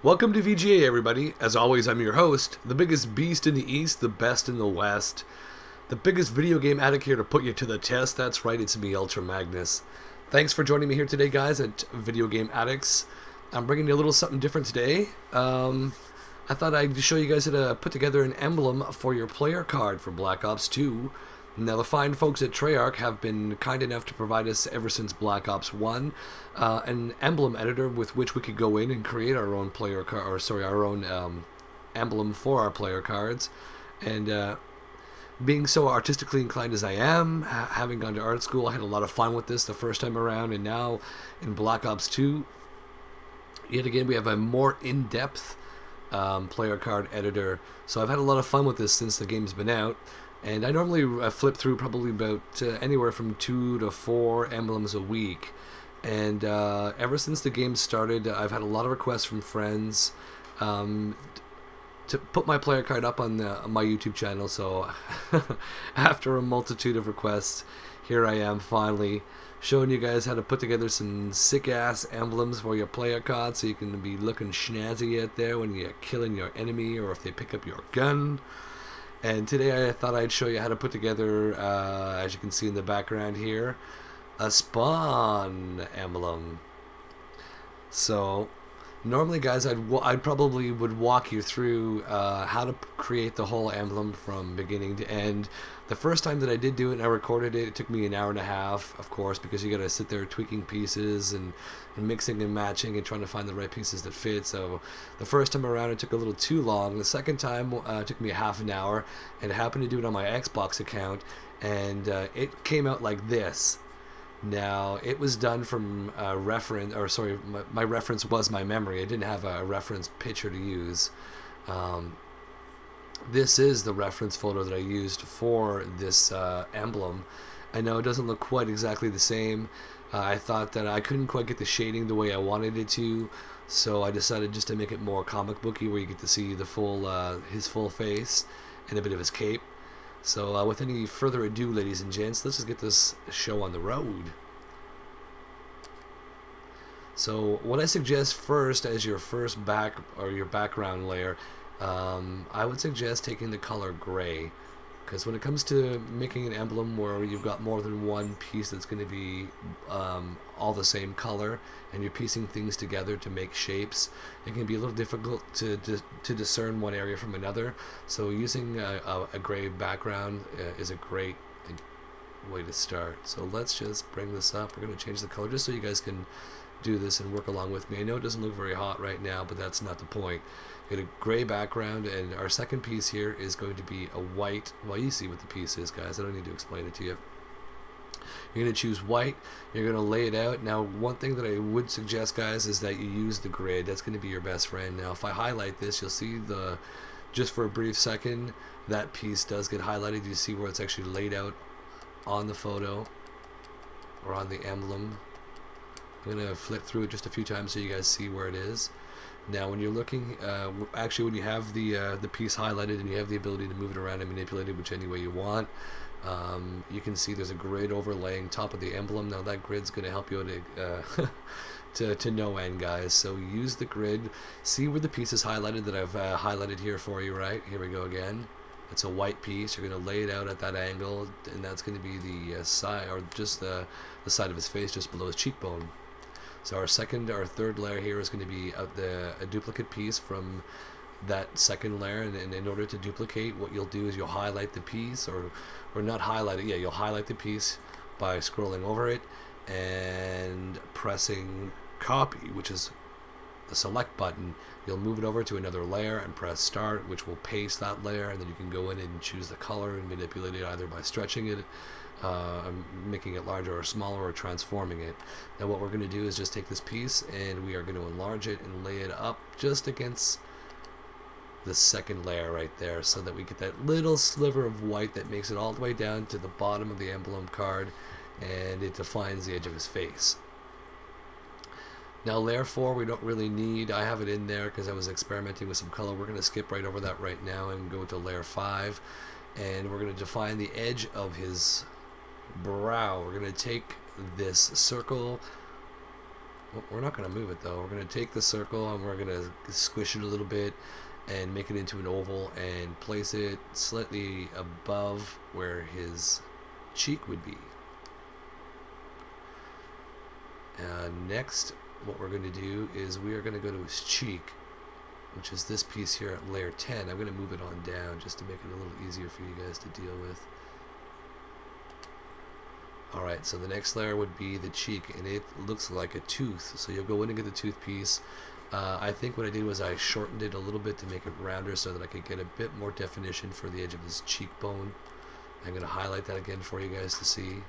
Welcome to VGA, everybody. As always, I'm your host, the biggest beast in the East, the best in the West, the biggest video game addict here to put you to the test. That's right, it's me, Ultramagnus. Thanks for joining me here today, guys, at Video Game Addicts. I'm bringing you a little something different today. I thought I'd show you guys how to put together an emblem for your player card for Black Ops 2. Now, the fine folks at Treyarch have been kind enough to provide us, ever since Black Ops 1, an emblem editor with which we could go in and create our own player card, or sorry, our own emblem for our player cards. And being so artistically inclined as I am, having gone to art school, I had a lot of fun with this the first time around, and now in Black Ops 2, yet again, we have a more in-depth player card editor. So I've had a lot of fun with this since the game's been out. And I normally flip through probably about anywhere from 2 to 4 emblems a week. And ever since the game started, I've had a lot of requests from friends to put my player card up on my YouTube channel. So after a multitude of requests, here I am finally showing you guys how to put together some sick-ass emblems for your player card so you can be looking snazzy out there when you're killing your enemy or if they pick up your gun. And today I thought I'd show you how to put together, as you can see in the background here, a spawn emblem. So normally, guys, I'd probably would walk you through how to create the whole emblem from beginning to end. The first time that I did do it and I recorded it, it took me an hour and a half, of course, because you got to sit there tweaking pieces and mixing and matching and trying to find the right pieces that fit. So the first time around it took a little too long. The second time it took me a half an hour, and I happened to do it on my Xbox account, and it came out like this. Now, it was done from reference, or sorry, my reference was my memory. I didn't have a reference picture to use. This is the reference photo that I used for this emblem. I know it doesn't look quite exactly the same. I thought that I couldn't quite get the shading the way I wanted it to, so I decided just to make it more comic booky, where you get to see the full his full face and a bit of his cape. So with any further ado, ladies and gents, let's just get this show on the road. So what I suggest first as your first background layer, I would suggest taking the color gray, because when it comes to making an emblem where you've got more than one piece that's going to be all the same color, and you're piecing things together to make shapes, it can be a little difficult to discern one area from another. So using a gray background is a great way to start. So let's just bring this up. We're going to change the color just so you guys can do this and work along with me. I know it doesn't look very hot right now, but that's not the point. Get a gray background, and our second piece here is going to be a white. Well, you see what the piece is, guys. I don't need to explain it to you. You're going to choose white. You're going to lay it out. Now, one thing that I would suggest, guys, is that you use the grid. That's going to be your best friend. Now, if I highlight this, you'll see just for a brief second, that piece does get highlighted. You see where it's actually laid out on the photo or on the emblem. I'm going to flip through it just a few times so you guys see where it is. Now, when you're looking, actually, when you have the piece highlighted and you have the ability to move it around and manipulate it which any way you want, you can see there's a grid overlaying top of the emblem. Now, that grid's going to help you out to no end, guys. So use the grid. See where the piece is highlighted that I've highlighted here for you, right? Here we go again. It's a white piece. You're going to lay it out at that angle, and that's going to be the side, or just the side of his face, just below his cheekbone. So our third layer here is going to be a duplicate piece from that second layer, and in order to duplicate, what you'll do is you'll highlight the piece, or not highlight it, yeah, you'll highlight the piece by scrolling over it and pressing copy, which is the select button. You'll move it over to another layer and press start, which will paste that layer, and then you can go in and choose the color and manipulate it either by stretching it, making it larger or smaller, or transforming it. Now what we're going to do is just take this piece and we are going to enlarge it and lay it up just against the second layer right there, so that we get that little sliver of white that makes it all the way down to the bottom of the emblem card, and it defines the edge of his face. Now layer 4 we don't really need. I have it in there because I was experimenting with some color. We're going to skip right over that right now and go to layer 5, and we're going to define the edge of his brow. We're going to take this circle we're not going to move it though. We're going to take the circle and we're going to squish it a little bit and make it into an oval and place it slightly above where his cheek would be. Next, what we're going to do is we are going to go to his cheek, which is this piece here at layer 10. I'm going to move it on down just to make it a little easier for you guys to deal with. Alright, so the next layer would be the cheek, and it looks like a tooth. So you'll go in and get the tooth piece. I think what I did was I shortened it a little bit to make it rounder so that I could get a bit more definition for the edge of his cheekbone. I'm going to highlight that again for you guys to see.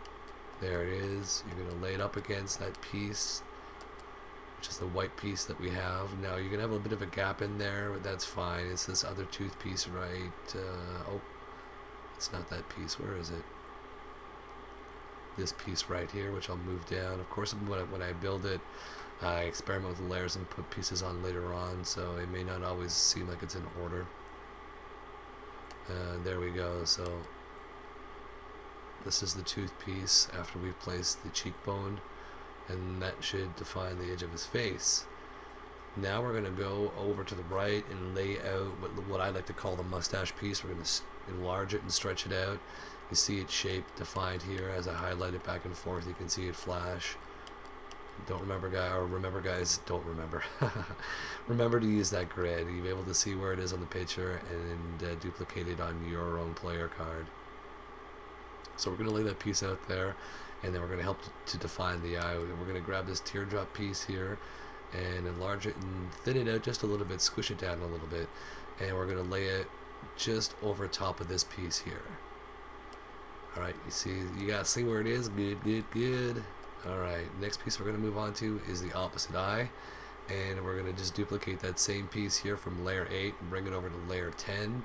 There it is. You're going to lay it up against that piece, which is the white piece that we have. Now you're going to have a bit of a gap in there, but that's fine. It's this other tooth piece, right? Oh, it's not that piece. Where is it? This piece right here, which I'll move down. Of course, when I build it, I experiment with layers and put pieces on later on, so it may not always seem like it's in order. There we go. So this is the tooth piece after we've placed the cheekbone, and that should define the edge of his face. Now we're going to go over to the right and lay out what I like to call the mustache piece. We're going to enlarge it and stretch it out. You see its shape defined here as I highlight it back and forth. You can see it flash. Don't remember, guys, don't remember. Remember to use that grid. You'll be able to see where it is on the picture and duplicate it on your own player card. So we're going to lay that piece out there, and then we're going to help to define the eye. We're going to grab this teardrop piece here and enlarge it and thin it out just a little bit, squish it down a little bit, and we're going to lay it just over top of this piece here. Alright, you gotta see where it is. Good, good, good. Alright, next piece we're gonna move on to is the opposite eye, and we're gonna just duplicate that same piece here from layer 8 and bring it over to layer 10,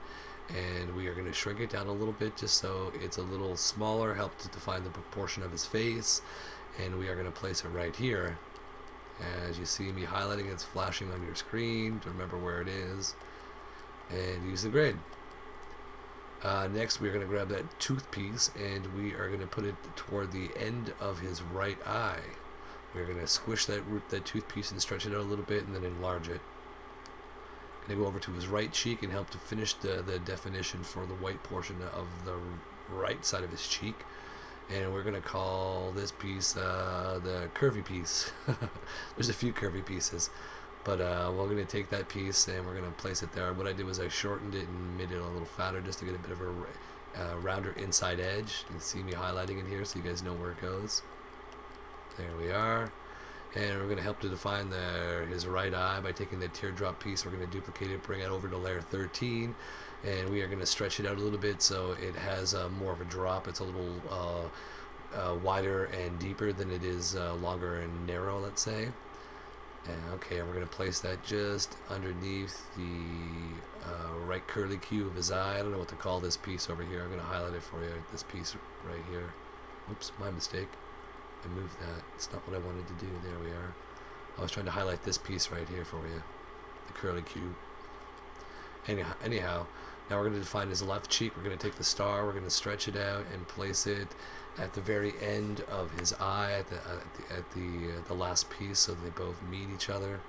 and we are gonna shrink it down a little bit just so it's a little smaller, help to define the proportion of his face, and we are gonna place it right here. As you see me highlighting, it's flashing on your screen to remember where it is, and use the grid. Next, we're going to grab that tooth piece and we are going to put it toward the end of his right eye. We're going to squish that tooth piece and stretch it out a little bit and then enlarge it. Going to go over to his right cheek and help to finish the definition for the white portion of the right side of his cheek. And we're going to call this piece the curvy piece. There's a few curvy pieces. But we're going to take that piece and we're going to place it there. What I did was I shortened it and made it a little fatter just to get a bit of a rounder inside edge. You can see me highlighting it here so you guys know where it goes. There we are. And we're going to help to define his right eye by taking the teardrop piece. We're going to duplicate it, bring it over to layer 13. And we are going to stretch it out a little bit so it has more of a drop. It's a little wider and deeper than it is longer and narrow, let's say. Okay, and we're going to place that just underneath the right curly Q of his eye. I don't know what to call this piece over here. I'm going to highlight it for you. This piece right here. Oops, my mistake. I moved that. It's not what I wanted to do. There we are. I was trying to highlight this piece right here for you. The curly Q. Anyhow, now we're going to define his left cheek. We're going to take the star. We're going to stretch it out and place it at the very end of his eye, at the last piece, so they both meet each other.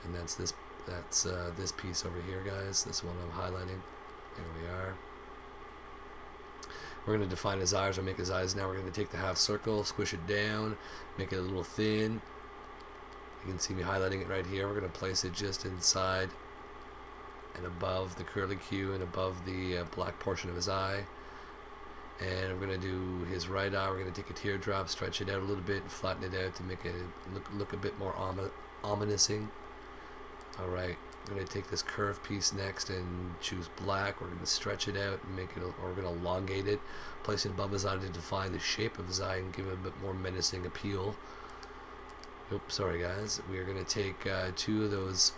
And that's this piece over here, guys. This one I'm highlighting. There we are. We're going to define his eyes, or make his eyes. Now we're going to take the half circle, squish it down, make it a little thin. You can see me highlighting it right here. We're going to place it just inside and above the curly Q and above the black portion of his eye. And we're going to do his right eye. We're going to take a teardrop, stretch it out a little bit, and flatten it out to make it look a bit more ominousing. Alright, we're going to take this curved piece next and choose black. We're going to stretch it out and make it, or we're going to elongate it, place it above his eye to define the shape of his eye and give it a bit more menacing appeal. Oops, sorry guys. We are going to take two of those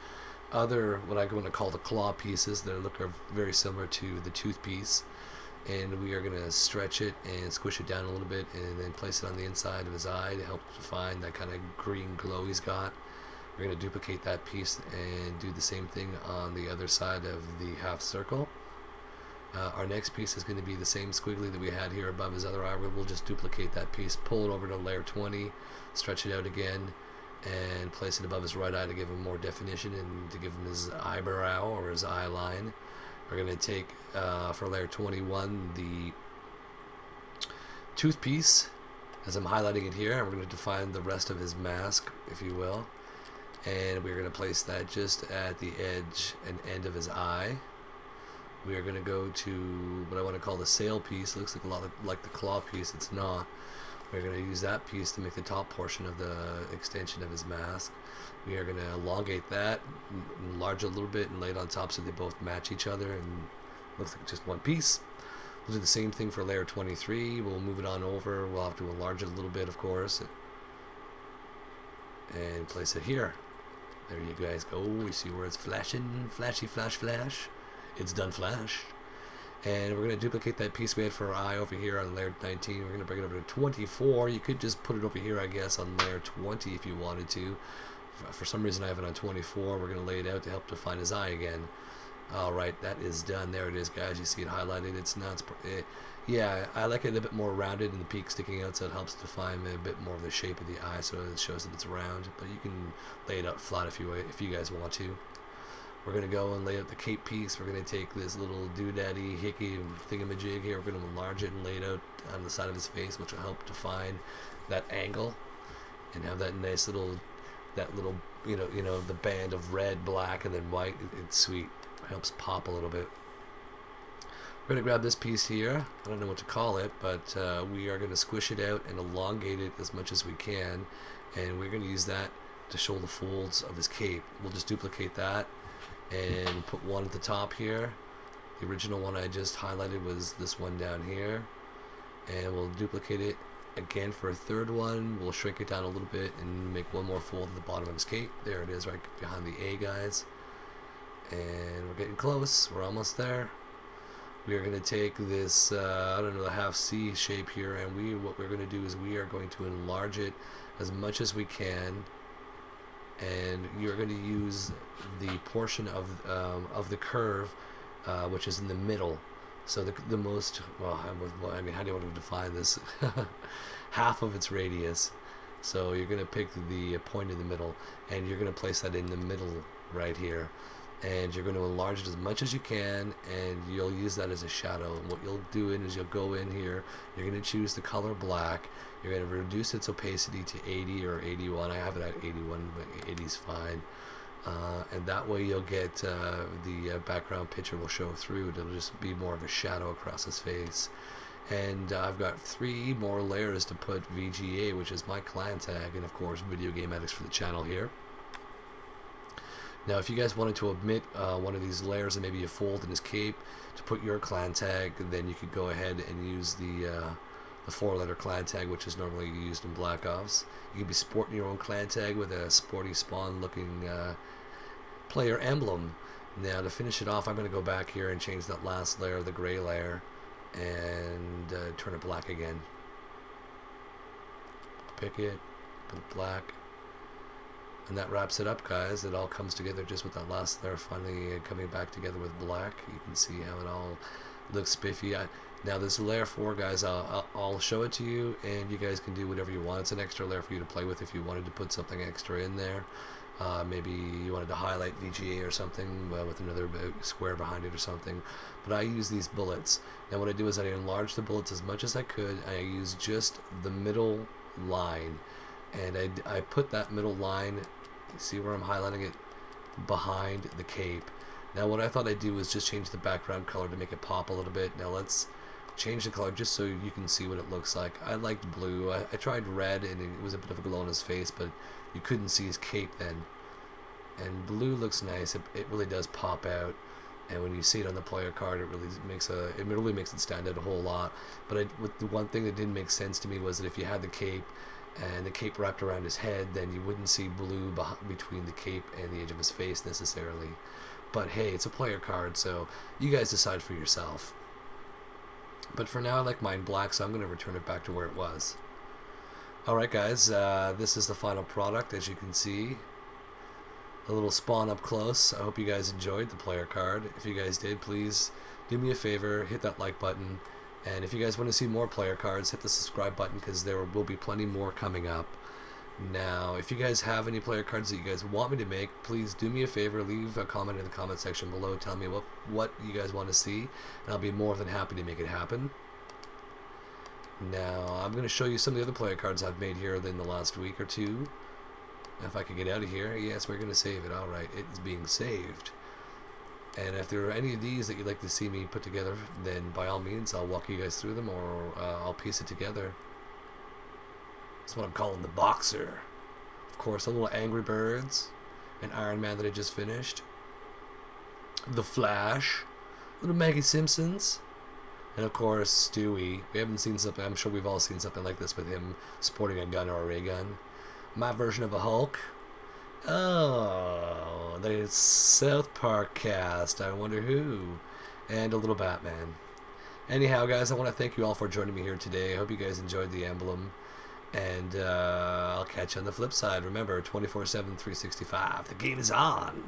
other, what I'm going to call the claw pieces that look very similar to the tooth piece, and we are going to stretch it and squish it down a little bit and then place it on the inside of his eye to help define that kind of green glow he's got. We're going to duplicate that piece and do the same thing on the other side of the half circle. Our next piece is going to be the same squiggly that we had here above his other eye. We'll just duplicate that piece, pull it over to layer 20, stretch it out again, and place it above his right eye to give him more definition and to give him his eyebrow or his eye line. We're going to take, for layer 21, the tooth piece, as I'm highlighting it here, and we're going to define the rest of his mask, if you will. And we're going to place that just at the edge and end of his eye. We are going to go to what I want to call the sail piece. It looks like a lot like the claw piece. It's not. We're going to use that piece to make the top portion of the extension of his mask. We are going to elongate that, enlarge it a little bit, and lay it on top so they both match each other and looks like just one piece. We'll do the same thing for layer 23. We'll move it on over. We'll have to enlarge it a little bit, of course, and place it here. There you guys go. You see where it's flashing, flashy, flash, flash. It's done flash. And we're going to duplicate that piece we had for our eye over here on layer 19. We're going to bring it over to 24. You could just put it over here, I guess, on layer 20 if you wanted to. For some reason I have it on 24. We're going to lay it out to help define his eye again. Alright, that is done. There it is, guys. You see it highlighted. It's not... yeah, I like it a bit more rounded and the peak sticking out, so it helps define a bit more of the shape of the eye, so it shows that it's round. But you can lay it out flat if you guys want to. We're going to go and lay out the cape piece. We're going to take this little doodaddy hickey thingamajig here. We're going to enlarge it and lay it out on the side of his face, which will help define that angle and have that nice little, you know, the band of red, black, and then white. It's sweet. It helps pop a little bit. We're going to grab this piece here. I don't know what to call it, but we are going to squish it out and elongate it as much as we can, and we're going to use that to show the folds of his cape. We'll just duplicate that and put one at the top here. The original one I just highlighted was this one down here, and we'll duplicate it again for a third one. We'll shrink it down a little bit and make one more fold at the bottom of his cape. There it is, right behind the A, guys. And we're getting close. We're almost there. We are going to take this, I don't know, the half C shape here, and what we're going to do is we are going to enlarge it as much as we can, and you're going to use the portion of the curve which is in the middle. So the most, well, I mean, how do you want to define this? Half of its radius. So you're going to pick the point in the middle, and you're going to place that in the middle right here. And you're going to enlarge it as much as you can, and you'll use that as a shadow. And what you'll do is you'll go in here, you're going to choose the color black, you're going to reduce its opacity to 80 or 81. I have it at 81, but 80 is fine. And that way you'll get the background picture will show through. It'll just be more of a shadow across his face. And I've got 3 more layers to put VGA, which is my clan tag, and of course Video Game Addicts for the channel here. Now if you guys wanted to omit one of these layers and maybe a fold in his cape to put your clan tag, then you could go ahead and use the 4-letter clan tag, which is normally used in Black Ops. You could be sporting your own clan tag with a sporty spawn looking player emblem. Now to finish it off, I'm going to go back here and change that last layer, the gray layer, and turn it black again. Pick it, put it black. And that wraps it up, guys. It all comes together just with that last layer finally coming back together with black. You can see how it all looks spiffy. Now this layer 4, guys, I'll show it to you, and you guys can do whatever you want. It's an extra layer for you to play with if you wanted to put something extra in there. Maybe you wanted to highlight VGA or something with another square behind it or something. But I use these bullets. Now what I do is I enlarge the bullets as much as I could. I use just the middle line, and I put that middle line, see where I'm highlighting it, behind the cape. Now what I thought I'd do was just change the background color to make it pop a little bit. Now let's change the color just so you can see what it looks like. I liked blue. I tried red, and it was a bit of a glow on his face, but you couldn't see his cape then. And blue looks nice. It really does pop out, and when you see it on the player card, it really makes it stand out a whole lot. But the one thing that didn't make sense to me was that if you had the cape and the cape wrapped around his head, then you wouldn't see blue between the cape and the edge of his face necessarily. But hey, it's a player card, so you guys decide for yourself. But for now, I like mine black, so I'm going to return it back to where it was. Alright guys, this is the final product, as you can see. A little spawn up close. I hope you guys enjoyed the player card. If you guys did, please do me a favor, hit that like button. And if you guys want to see more player cards, hit the subscribe button, because there will be plenty more coming up. Now, if you guys have any player cards that you guys want me to make, please do me a favor, leave a comment in the comment section below. Tell me what you guys want to see, and I'll be more than happy to make it happen. Now, I'm going to show you some of the other player cards I've made here in the last week or two. If I can get out of here, yes, we're going to save it. Alright, it's being saved. And if there are any of these that you'd like to see me put together, then by all means, I'll walk you guys through them, or I'll piece it together. That's what I'm calling the boxer. Of course, a little Angry Birds, an Iron Man that I just finished, The Flash, little Maggie Simpsons, and of course Stewie. We haven't seen something, I'm sure we've all seen something like this with him sporting a gun or a ray gun. My version of a Hulk. Oh, the South Park cast, I wonder who. And a little Batman. Anyhow, guys, I want to thank you all for joining me here today. I hope you guys enjoyed the emblem. And I'll catch you on the flip side. Remember, 24/7, 365. The game is on.